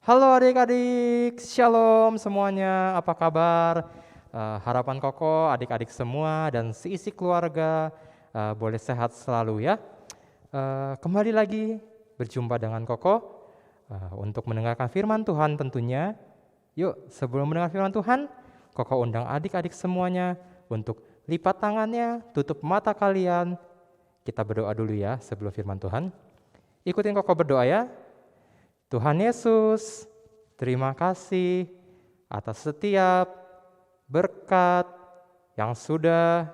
Halo adik-adik, shalom semuanya, apa kabar? Harapan Koko, adik-adik semua dan seisi keluarga boleh sehat selalu ya. Kembali lagi berjumpa dengan Koko untuk mendengarkan firman Tuhan tentunya. Yuk sebelum mendengar firman Tuhan, Koko undang adik-adik semuanya untuk lipat tangannya, tutup mata kalian. Kita berdoa dulu ya sebelum firman Tuhan. Ikutin Koko berdoa ya. Tuhan Yesus, terima kasih atas setiap berkat yang sudah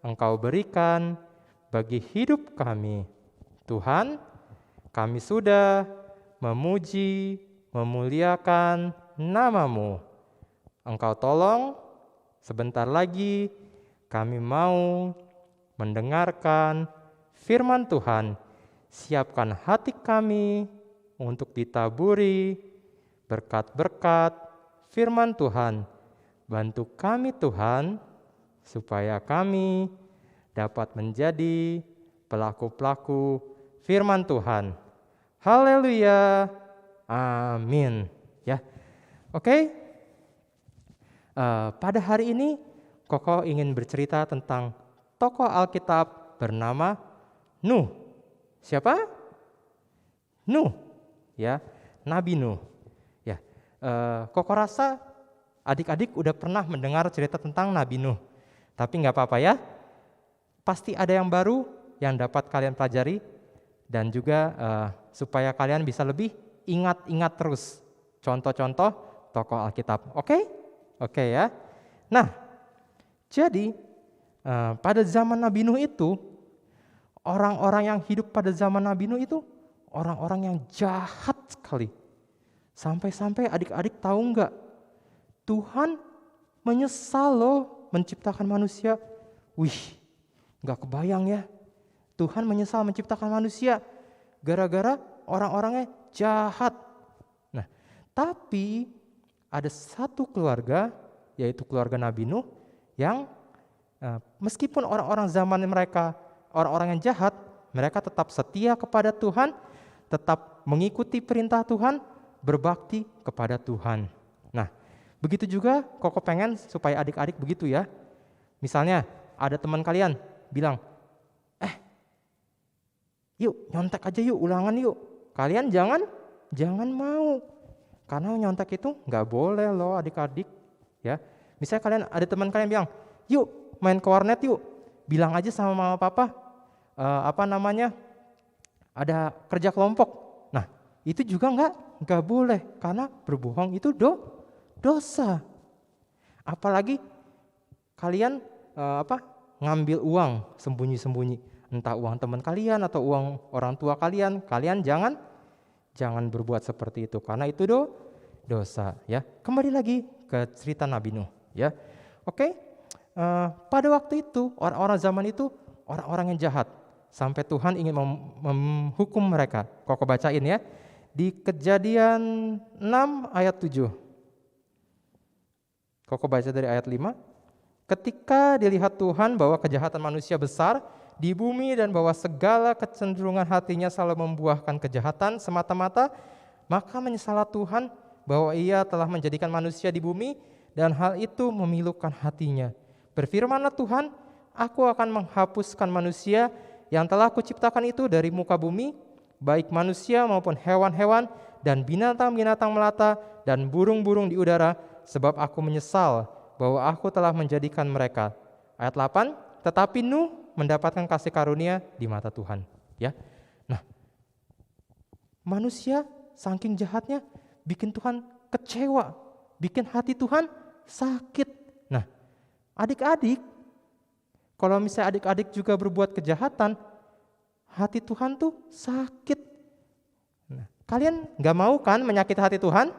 Engkau berikan bagi hidup kami. Tuhan, kami sudah memuji, memuliakan nama-Mu. Engkau tolong, sebentar lagi kami mau mendengarkan firman Tuhan. Siapkan hati kami untuk ditaburi berkat-berkat firman Tuhan. Bantu kami Tuhan, supaya kami dapat menjadi pelaku-pelaku firman Tuhan. Haleluya, amin. Ya, oke. Pada hari ini, Koko ingin bercerita tentang tokoh Alkitab bernama Nuh. Siapa? Nuh. Ya, Nabi Nuh. Ya, Koko rasa adik-adik udah pernah mendengar cerita tentang Nabi Nuh. Tapi nggak apa-apa ya. Pasti ada yang baru yang dapat kalian pelajari dan juga supaya kalian bisa lebih ingat-ingat terus contoh-contoh tokoh Alkitab. Oke? Oke ya. Nah, jadi pada zaman Nabi Nuh itu, orang-orang yang hidup pada zaman Nabi Nuh itu orang-orang yang jahat sekali. Sampai-sampai adik-adik tahu nggak? Tuhan menyesal loh menciptakan manusia. Wih, nggak kebayang ya. Tuhan menyesal menciptakan manusia gara-gara orang-orangnya jahat. Nah, tapi ada satu keluarga, yaitu keluarga Nabi Nuh, yang meskipun orang-orang zaman mereka orang-orang yang jahat, mereka tetap setia kepada Tuhan, tetap mengikuti perintah Tuhan, berbakti kepada Tuhan. Nah, begitu juga Koko pengen supaya adik-adik begitu ya. Misalnya ada teman kalian bilang, yuk nyontek aja yuk, ulangan yuk. Kalian jangan mau. Karena nyontek itu nggak boleh loh adik-adik. Ya, misalnya kalian ada teman kalian bilang, yuk main ke warnet yuk. Bilang aja sama mama papa, ada kerja kelompok. Nah, itu juga nggak boleh karena berbohong itu dosa. Apalagi kalian ngambil uang sembunyi-sembunyi, entah uang teman kalian atau uang orang tua kalian. Kalian jangan berbuat seperti itu karena itu dosa ya. Kembali lagi ke cerita Nabi Nuh ya. Oke. Pada waktu itu orang-orang zaman itu orang-orang yang jahat. Sampai Tuhan ingin menghukum mereka. Koko bacain ya. Di Kejadian 6 ayat 7. Koko baca dari ayat 5. Ketika dilihat Tuhan bahwa kejahatan manusia besar di bumi dan bahwa segala kecenderungan hatinya selalu membuahkan kejahatan semata-mata, maka menyesallah Tuhan bahwa Ia telah menjadikan manusia di bumi dan hal itu memilukan hatinya. Berfirmanlah Tuhan, aku akan menghapuskan manusia yang telah kuciptakan itu dari muka bumi, baik manusia maupun hewan-hewan dan binatang-binatang melata dan burung-burung di udara, sebab aku menyesal bahwa aku telah menjadikan mereka. Ayat 8, tetapi Nuh mendapatkan kasih karunia di mata Tuhan. Ya, nah, manusia saking jahatnya bikin Tuhan kecewa, bikin hati Tuhan sakit. Nah, adik-adik, kalau misalnya adik-adik juga berbuat kejahatan, hati Tuhan tuh sakit. Nah, kalian gak mau kan menyakiti hati Tuhan?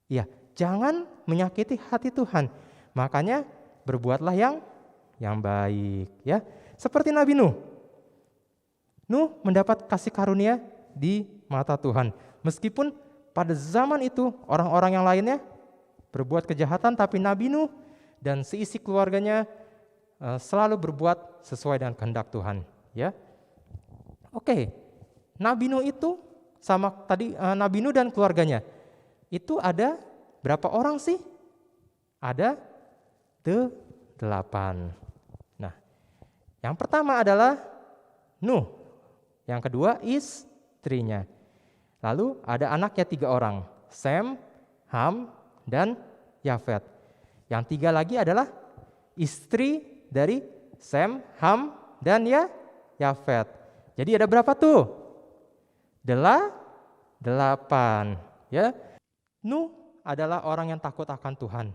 Ya, jangan menyakiti hati Tuhan. Makanya berbuatlah yang baik. Ya, seperti Nabi Nuh. Nuh mendapat kasih karunia di mata Tuhan. Meskipun pada zaman itu orang-orang yang lainnya berbuat kejahatan, tapi Nabi Nuh dan seisi keluarganya selalu berbuat sesuai dengan kehendak Tuhan, ya. Oke. Nabi Nuh itu sama tadi Nabi Nuh dan keluarganya. Itu ada berapa orang sih? Ada 8. Nah, yang pertama adalah Nuh. Yang kedua istrinya. Lalu ada anaknya 3 orang, Sem, Ham, dan Yafet. Yang 3 lagi adalah istri dari Sem, Ham, dan Yafet. Jadi ada berapa tuh? 8. Ya. Nuh adalah orang yang takut akan Tuhan.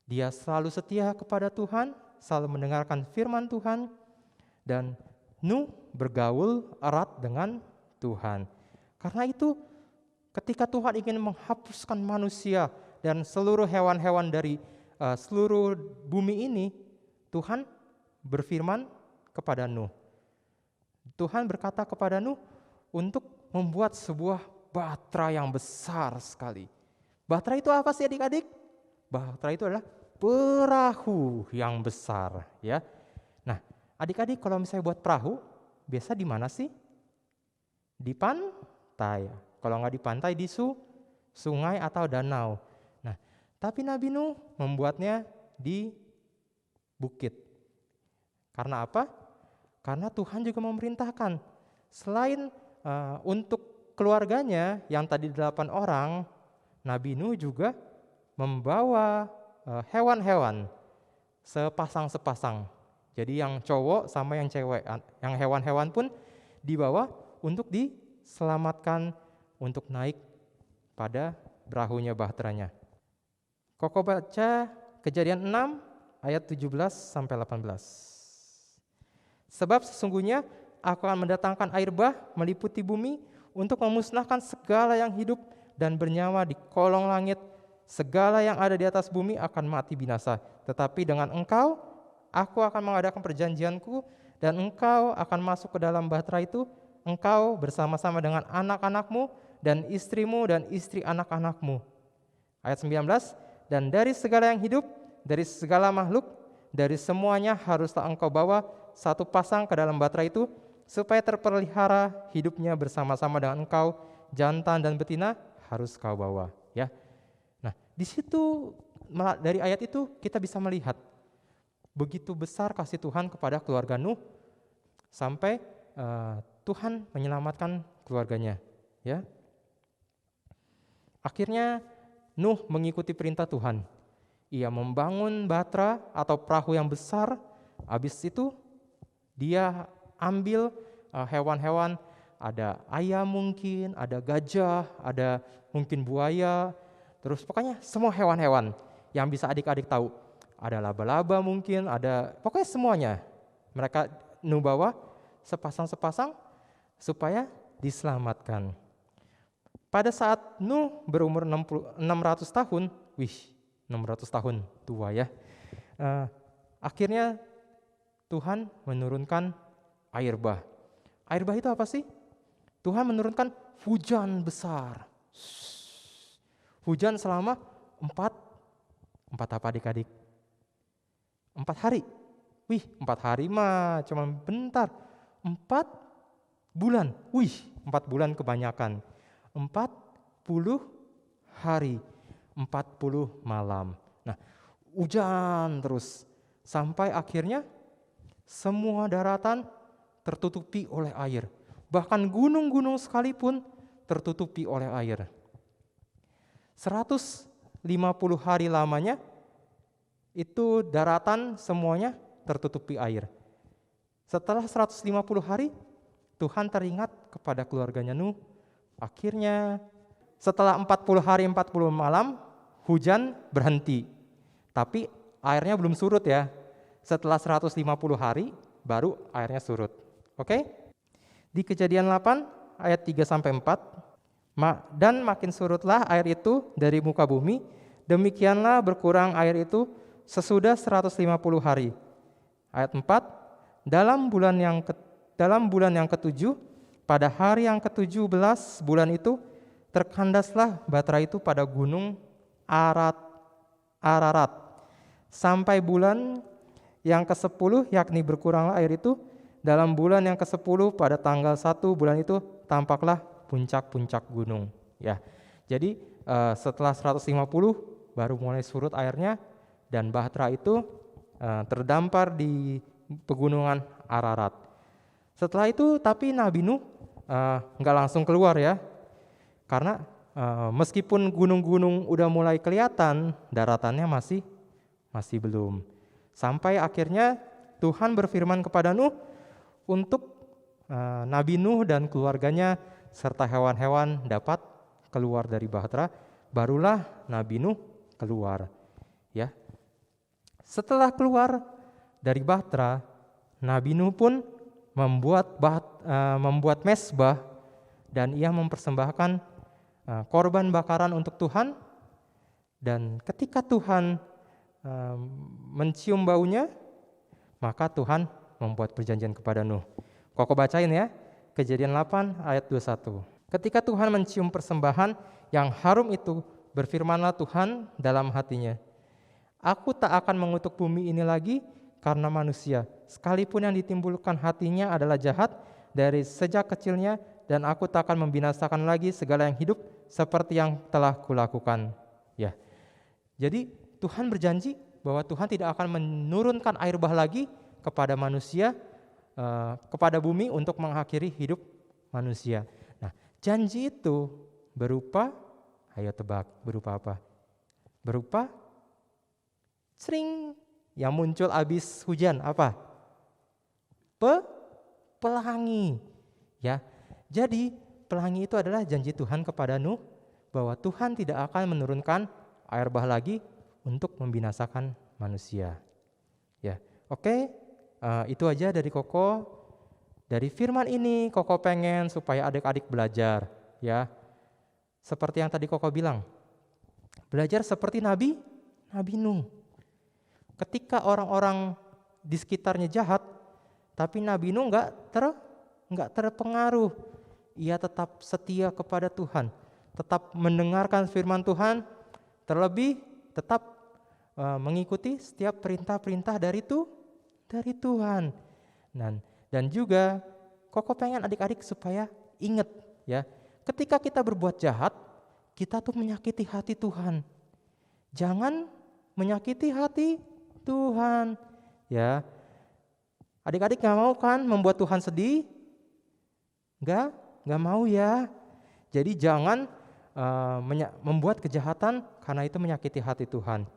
Dia selalu setia kepada Tuhan, selalu mendengarkan firman Tuhan, dan Nuh bergaul erat dengan Tuhan. Karena itu, ketika Tuhan ingin menghapuskan manusia dan seluruh hewan-hewan dari seluruh bumi ini, Tuhan berfirman kepada Nuh. Tuhan berkata kepada Nuh untuk membuat sebuah bahtera yang besar sekali. Bahtera itu apa sih adik-adik? Bahtera itu adalah perahu yang besar, ya. Nah, adik-adik kalau misalnya buat perahu, biasa di mana sih? Di pantai. Kalau nggak di pantai, di sungai atau danau. Nah, tapi Nabi Nuh membuatnya di bukit. Karena apa? Karena Tuhan juga memerintahkan. Selain untuk keluarganya yang tadi 8 orang, Nabi Nuh juga membawa hewan-hewan sepasang-sepasang. Jadi yang cowok sama yang cewek, yang hewan-hewan pun dibawa untuk diselamatkan untuk naik pada perahunya bahteranya. Koko baca Kejadian 6 ayat 17 sampai 18. Sebab sesungguhnya aku akan mendatangkan air bah meliputi bumi untuk memusnahkan segala yang hidup dan bernyawa di kolong langit. Segala yang ada di atas bumi akan mati binasa. Tetapi dengan engkau, aku akan mengadakan perjanjianku dan engkau akan masuk ke dalam bahtera itu, engkau bersama-sama dengan anak-anakmu dan istrimu dan istri anak-anakmu. Ayat 19, dan dari segala yang hidup, dari segala makhluk, dari semuanya haruslah engkau bawa satu pasang ke dalam bahtera itu, supaya terpelihara hidupnya bersama-sama dengan engkau, jantan dan betina harus kau bawa. Ya. Nah, di situ dari ayat itu kita bisa melihat begitu besar kasih Tuhan kepada keluarga Nuh sampai Tuhan menyelamatkan keluarganya. Ya. Akhirnya Nuh mengikuti perintah Tuhan. Ia membangun bahtera atau perahu yang besar. Habis itu dia ambil hewan-hewan, ada ayam mungkin, ada gajah, ada mungkin buaya, terus pokoknya semua hewan-hewan yang bisa adik-adik tahu. Ada laba-laba mungkin, ada pokoknya semuanya. Mereka Nuh bawa sepasang-sepasang supaya diselamatkan. Pada saat Nuh berumur 600 tahun, 600 tahun tua ya. Akhirnya Tuhan menurunkan air bah. Air bah itu apa sih? Tuhan menurunkan hujan besar. Hujan selama 4 apa adik-adik? 4 hari. 4 hari mah cuma bentar. 4 bulan. 4 bulan kebanyakan. 40 hari. 40 malam. Nah, hujan terus. Sampai akhirnya semua daratan tertutupi oleh air. Bahkan gunung-gunung sekalipun tertutupi oleh air. 150 hari lamanya itu daratan semuanya tertutupi air. Setelah 150 hari, Tuhan teringat kepada keluarganya Nuh. Akhirnya setelah 40 hari 40 malam, hujan berhenti. Tapi airnya belum surut ya. Setelah 150 hari, baru airnya surut. Oke? Di Kejadian 8 ayat 3-4, dan makin surutlah air itu dari muka bumi, demikianlah berkurang air itu sesudah 150 hari. Ayat 4, dalam bulan yang ke-7, pada hari yang ke-17 bulan itu, terkandaslah bahtera itu pada gunung Ararat. Sampai bulan yang ke-10, yakni berkuranglah air itu, dalam bulan yang ke-10 pada tanggal 1 bulan itu tampaklah puncak-puncak gunung. Ya, Jadi setelah 150 baru mulai surut airnya dan Bahtera itu terdampar di pegunungan Ararat. Setelah itu tapi Nabi Nuh nggak langsung keluar ya, karena meskipun gunung-gunung udah mulai kelihatan, daratannya masih belum. Sampai akhirnya Tuhan berfirman kepada Nuh untuk Nabi Nuh dan keluarganya serta hewan-hewan dapat keluar dari Bahtera, barulah Nabi Nuh keluar. Ya. Setelah keluar dari Bahtera, Nabi Nuh pun membuat mezbah dan ia mempersembahkan korban bakaran untuk Tuhan. Dan ketika Tuhan mencium baunya, maka Tuhan membuat perjanjian kepada Nuh. Koko bacain ya, Kejadian 8 ayat 21. Ketika Tuhan mencium persembahan yang harum itu, berfirmanlah Tuhan dalam hatinya, Aku tak akan mengutuk bumi ini lagi karena manusia, sekalipun yang ditimbulkan hatinya adalah jahat dari sejak kecilnya, dan aku tak akan membinasakan lagi segala yang hidup seperti yang telah kulakukan. Ya. Jadi Tuhan berjanji bahwa Tuhan tidak akan menurunkan air bah lagi kepada manusia, kepada bumi untuk mengakhiri hidup manusia. Nah, janji itu berupa, ayo tebak, berupa apa? Berupa sering yang muncul habis hujan, apa? Pelangi. Ya. Jadi, pelangi itu adalah janji Tuhan kepada Nuh bahwa Tuhan tidak akan menurunkan air bah lagi untuk membinasakan manusia. Ya. Oke. Itu aja dari Koko. Dari firman ini Koko pengen supaya adik-adik belajar, ya. Seperti yang tadi Koko bilang, belajar seperti Nabi Nuh. Ketika orang-orang di sekitarnya jahat, tapi Nabi Nuh nggak terpengaruh. Ia tetap setia kepada Tuhan, tetap mendengarkan firman Tuhan, terlebih tetap mengikuti setiap perintah-perintah dari Tuhan. Dan juga Koko pengen adik-adik supaya ingat ya, ketika kita berbuat jahat, kita tuh menyakiti hati Tuhan. Jangan menyakiti hati Tuhan. Ya, adik-adik nggak mau kan membuat Tuhan sedih? Nggak mau ya. Jadi jangan membuat kejahatan karena itu menyakiti hati Tuhan.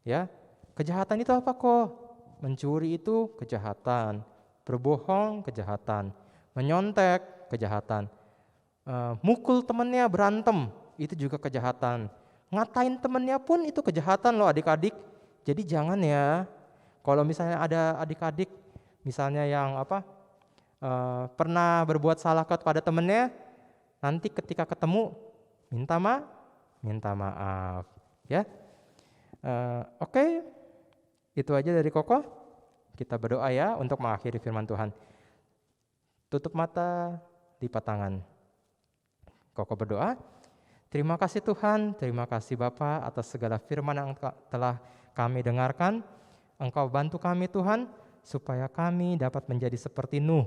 Ya, kejahatan itu apa kok? Mencuri itu kejahatan, berbohong kejahatan, menyontek kejahatan, mukul temannya berantem itu juga kejahatan, ngatain temannya pun itu kejahatan loh adik-adik. Jadi jangan ya, kalau misalnya ada adik-adik misalnya yang pernah berbuat salah kepada temannya, nanti ketika ketemu minta maaf ya. Oke. Itu aja dari Koko. Kita berdoa ya untuk mengakhiri firman Tuhan. Tutup mata, lipat tangan. Koko berdoa. Terima kasih Tuhan, terima kasih Bapa atas segala firman yang telah kami dengarkan. Engkau bantu kami Tuhan, supaya kami dapat menjadi seperti Nuh.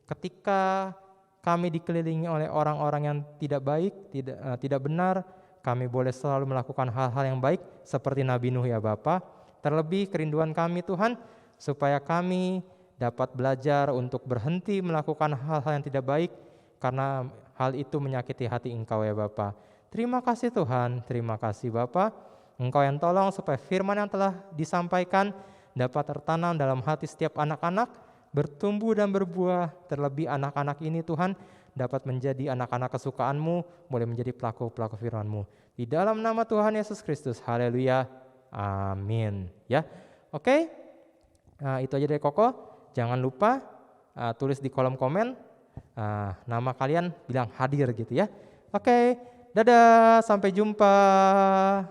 Ketika kami dikelilingi oleh orang-orang yang tidak baik, tidak benar, kami boleh selalu melakukan hal-hal yang baik seperti Nabi Nuh ya Bapa. Terlebih kerinduan kami Tuhan, supaya kami dapat belajar untuk berhenti melakukan hal-hal yang tidak baik, karena hal itu menyakiti hati Engkau ya Bapa. Terima kasih Tuhan, terima kasih Bapa. Engkau yang tolong supaya firman yang telah disampaikan dapat tertanam dalam hati setiap anak-anak, bertumbuh dan berbuah. Terlebih anak-anak ini Tuhan dapat menjadi anak-anak kesukaan-Mu, boleh menjadi pelaku-pelaku firman-Mu. Di dalam nama Tuhan Yesus Kristus, haleluya. Amin. Ya, oke. Nah, itu aja dari Koko. Jangan lupa tulis di kolom komen nama kalian, bilang hadir gitu ya. Oke, dadah, sampai jumpa.